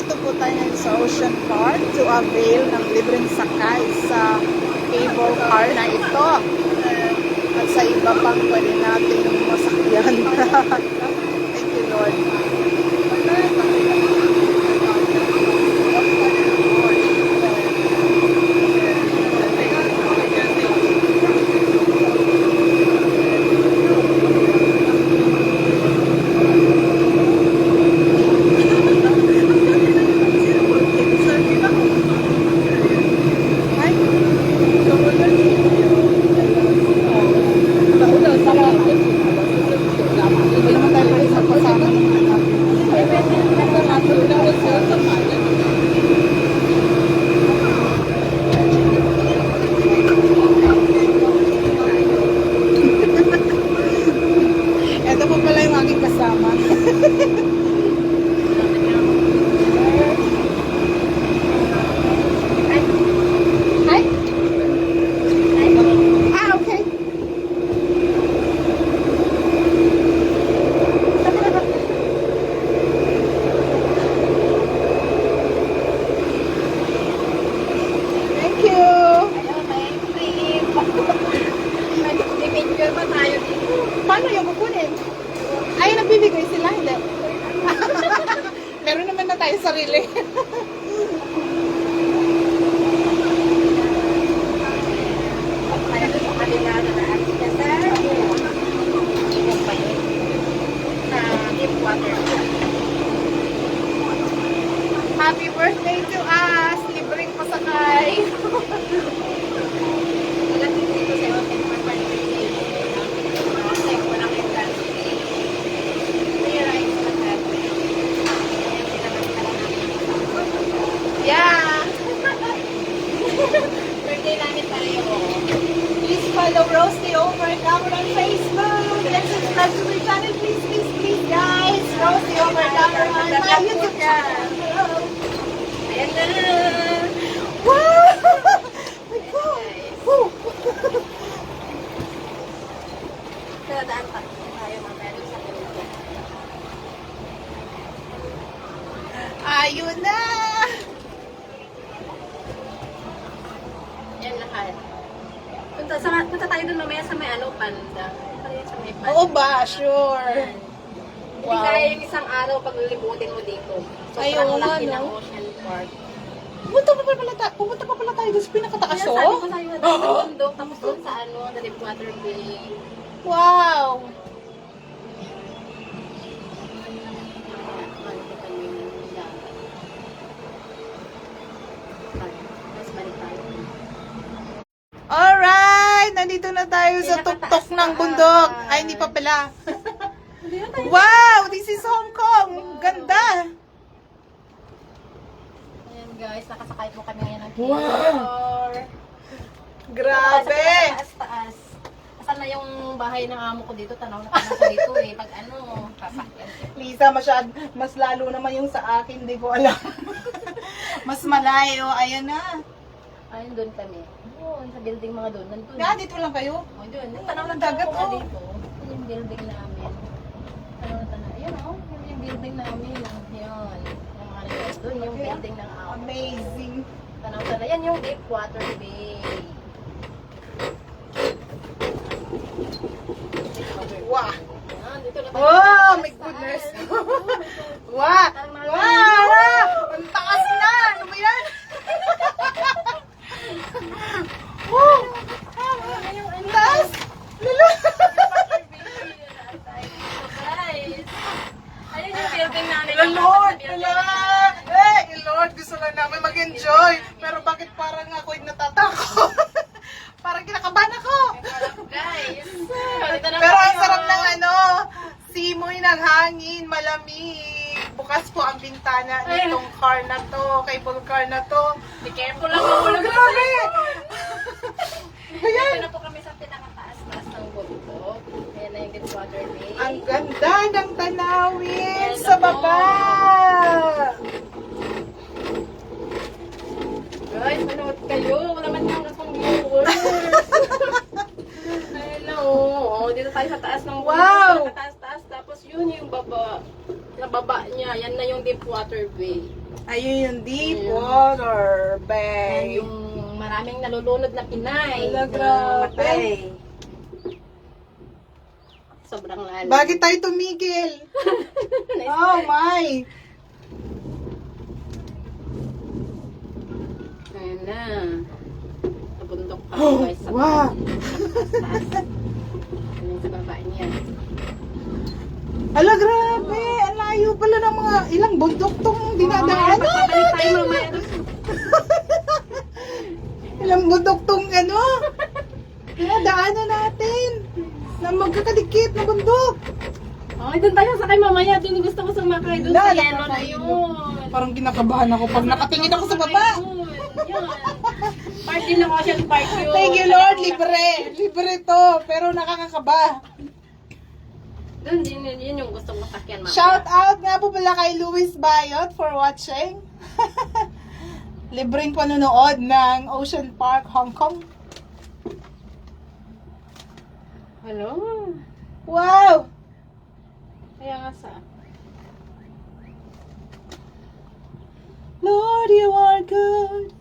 nandito po tayo ngayon sa Ocean Park to avail ng libreng sakay sa cable car na ito. At sa iba pang pwede natin masakyan. Thank you, Lord. Hindi naman tayo pwede magpasama ng mga natin. Ito po pala yung aking kasama. Hi? Ah, okay. Thank you. May-picture pa tayo dito. Paano yung kukunin? Ay, nagbibigay sila, hindi. Meron naman na tayo sarili. Tayo doon sa kanila na naalis ka, sir. Ibang pa yun. Sa deep water. Happy birthday to us! Libreng pasakay! Wala din dito sa hotel for birthday. Kasi wala kayong gas. May rice na gas. Kaya pinabalik ka lang namin. Yeah! Birthday namin tayo. Please follow Rosie Overcomer on Facebook. And subscribe to my channel, please, please, please, guys. Rosie Overcomer on my YouTube channel. Hello. Ayan na. Wow! My God! Woo! Dadaan pa tayo mamaya doon sa kanila. Ayun na! Yan lahat. Punta tayo doon mamaya sa may panda. Punta tayo sa may panda. Oo ba? Sure. Hindi kaya yung isang araw pag lilibutin mo dito. Ayun, Sobrang laki no? ng Ocean Park. Pumunta pa pala tayo doon sa pinakataas, Kaya sabi oh? ko sa'yo na doon sa bundok, tapos doon sa the Deepwater Bay. Wow! Tapos balik tayo. Alright! Nandito na tayo sa tuktok ng bundok. Ay, hindi pa pala. Wow! This is Hong Kong! Ganda! Ayan guys, nakasakay po kami ngayon ng Wow! motor. Grabe! Taas. Asan na yung bahay ng amo ko dito? Tanaw na tanaw ko dito eh. Pag sasakyan. Lisa, mas lalo naman yung sa akin, di ko alam. Mas malayo. Ayan na. Ayun doon kami. Doon, sa building mga doon. Nandun. Dito lang kayo. Oh, doon. Tanaw ng Tanaw dagat, ko oh. dito. Yun yung building namin. Tanaw na tanaw. Ayun oh. Yun yung building namin. Yun. Yung mga nila. Doon yung Okay. building ng amo. Amazing. Tanaw tanaw. Yan yung Deepwater Bay. Wow! Yan, dito na tayo. Oh, my goodness! Wow! Wow! Ang taas na! Ano ba yan? Wow! Ang taas! Lalo! Guys. Ayun yung building namin. Lord! Eh, Lord, gusto lang namin mag-enjoy. Pero bakit parang ako'y natatakot? Parang kinakabahan ako. Guys. Pero ang sarap ng simoy ng hangin, malamig. Bukas po ang bintana nitong car na to, cable car na to. Be careful lang. Oh, grabe! Ito na po kami sa pinakataas ng bundok. Ayan na yung Deepwater Bay. Ang ganda ng tanawin sa baba. Guys, manood kayo. Wala man lang akong viewers. Hello. Dito tayo sa taas ng bundok. Wow! Sa taas-taas. Tapos yun yung baba. Nababa niya. Yan na yung deep water bay. Ayun yung deep Ayun. water, Yan bay. yung maraming nalulunod na Pinay. Ala, na grabe. matay. Sobrang lalim. Bakit tayo tumigil? Oh my! Ayan na. Nabundok pa Oh, guys sa wow. taas. Ayan sa baba niya. Ala, grabe! Ang layo pala ng mga ilang bundok tong dinadaanan Pagpapalik tayo natin. mamaya. Ilang bundok tong ano? Dinadaanan natin. Na magkakadikit na bundok. Oh, doon tayo sakay mamaya. Doon gusto ko sumakay. Doon sa Wala, yellow na yun. Parang kinakabahan ako pag nakatingin ako sa baba. Yun. Part din ng Ocean Park yun. Thank you Lord, libre. Libre to, pero nakakakaba. Doon din yun yung gusto kong sakyan mamaya. Shout out nga po pala kay Luis Bayot for watching. Libreng panonood ng Ocean Park, Hong Kong. Hello? Wow! Kaya nga sa... Lord, you are good,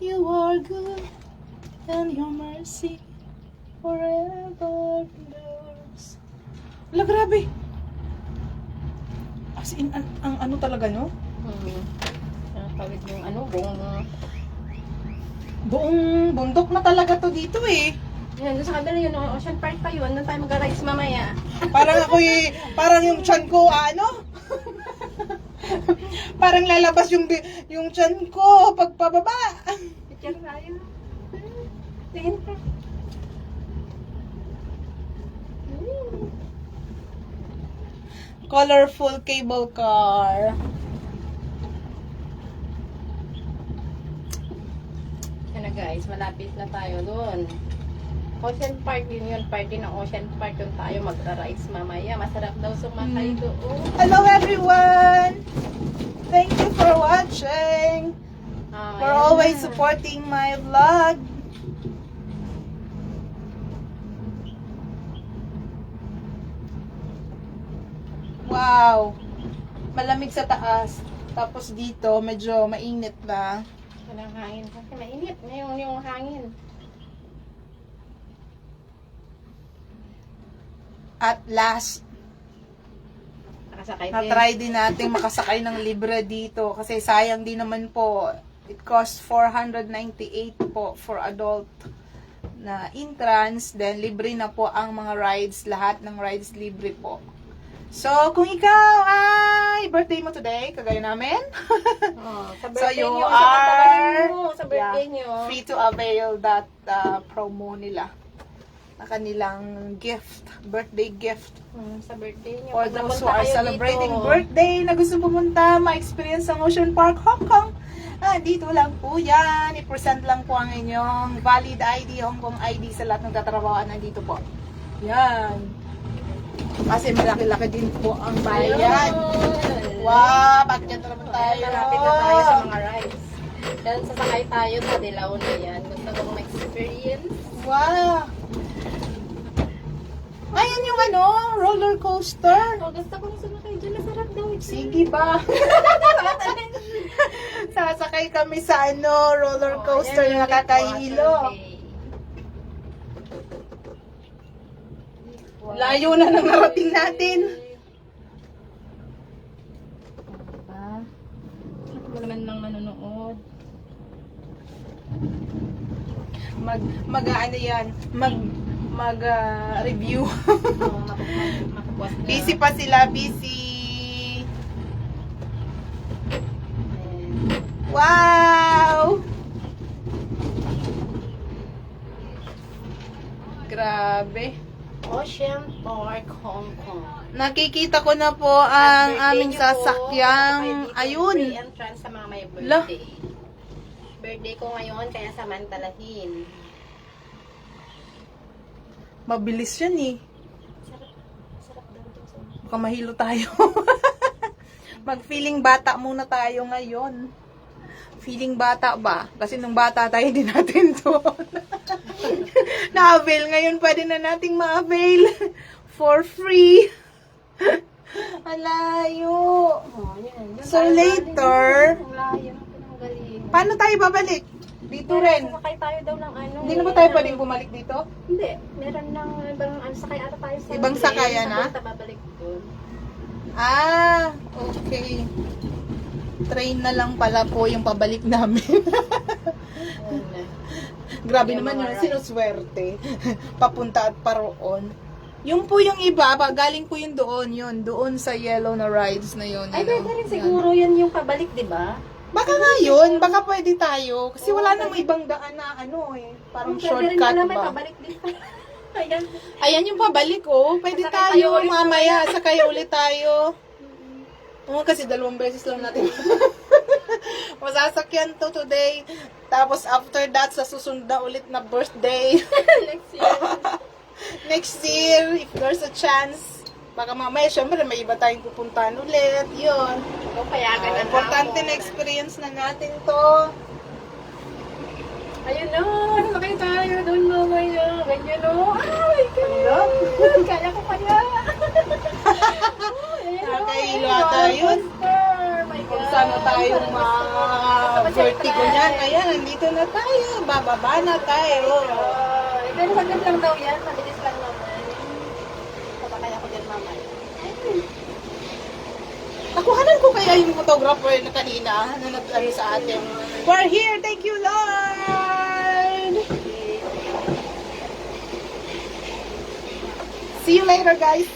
and your mercy forever endures. Wala, grabe. As in, ang ano talaga, no? Tawid yung ano, Buong bundok na talaga to dito eh. yan, doon sa kabila yun, Ocean Park pa yun. Doon tayo mag-rides mamaya. Parang ako parang yung tiyan ko, ano? Parang lalabas yung tiyan ko pagpababa. Picture tayo. Tingin ka. Colorful cable car. Yan na guys, malapit na tayo doon. Ocean Park din yun, part din ng Ocean Park. Doon tayo magra-rides mamaya. Masarap daw sumakay doon. Hello everyone! Thank you for watching. For ayan always na. supporting my vlog. Wow! Malamig sa taas. Tapos dito, medyo mainit na. Walang hangin kasi mainit na yung hangin. At last, Nakasakay din. na-try din natin makasakay ng libre dito. Kasi sayang din naman po. It costs 498 po for adult na entrance. Then, libre na po ang mga rides. Lahat ng rides libre po. So, kung ikaw ay birthday mo today, kagaya namin, Oh, sa so birthday you nyo, are sa birthday nyo. free to avail that promo nila na kanilang gift, birthday gift. Sa birthday nyo. For Pag those who napunta are kayo celebrating dito, birthday na gusto pumunta, ma-experience ang Ocean Park, Hong Kong. Dito lang po yan. I-present lang po ang inyong valid ID, Hong Kong ID sa lahat ng tatrabahoan nandito po. Yan. Kasi malaki-laki din po ang bayan. Ayun. Wow, bakit na naman So, tayo? ayan, malapit na tayo sa mga rides. Yan, sasakay tayo sa Dilaw na yan. Gusto kong ma-experience. Wow. Ayan yung ano, roller coaster. Oh, gusto kong sumakay dyan. Masarap daw. Sige ba? Sasakay kami sa ano, roller coaster na nakakahilo. Layo na nang narating natin. Diba? Ako naman lang manonood. Ano yan, review. Makapuas na. Busy pa sila, busy. Wow! Grabe. Ocean Park, Hong Kong. Nakikita ko na po ang aming sasakyang. Ayun. Free entrance sa mga may La. birthday. Birthday ko ngayon, kaya samantalahin. Mabilis yan eh. Sarap daw ito. Baka mahilo tayo. Mag-feeling bata muna tayo ngayon. Feeling bata ba? Kasi nung bata tayo, hindi natin to. Na-avail. Ngayon, pwede na nating ma-avail. For free. Ang layo. Oh, yan. Doon So, tayo later, galing. Ang layo ng pinanggaling. paano tayo babalik? Dito rin. Sakay tayo daw ng ano. Hindi na ba tayo pwedeng bumalik dito? Hindi. Meron ng ibang sakay ata tayo sa Ibang train, sakayan, tapos ah? babalik doon. Ah, okay. Train na lang pala po yung pabalik namin. Ayun na. Grabe Yung naman mga yun, rides. sinuswerte. Papunta at paroon. Yung po yung iba, galing po yun doon sa yellow na rides na yun. Ay, you know. pwede rin Yan. siguro yan yung pabalik, di ba? Baka nga yun, baka pwede tayo. Kasi Oo, wala pwede. namang ibang daan na ano eh. Parang Pwede rin shortcut pala, may ba? pabalik din pa. Ayan. Ayan yung pabalik oh. Pwede Sakay tayo tayo ulit mamaya. Sakay ulit tayo. Oo, kasi 2 beses lang natin. Masasakyan to today. Tapos after that, sa susunod na ulit na birthday. Next year. Next year, if there's a chance. Baka mamaya, syempre may iba tayong pupuntahan ulit. Yun. Kung payagan na Importante ako. na experience na natin to. Ayun na, sakay tayo doon mamaya. Ganyan o. Ay, kaya. Kaya ko kaya. Nakakailo ata yun. Kung saan na tayong vertigo niyan. Ayan, nandito na tayo. Bababa na tayo. Pero saglit lang daw yan. Mabilis lang naman. Sabakay ako dyan mamaya. Nakuhanan ko kaya yung photographer na kanina na nag-ano sa atin. We're here. Thank you, Lord. See you later, guys.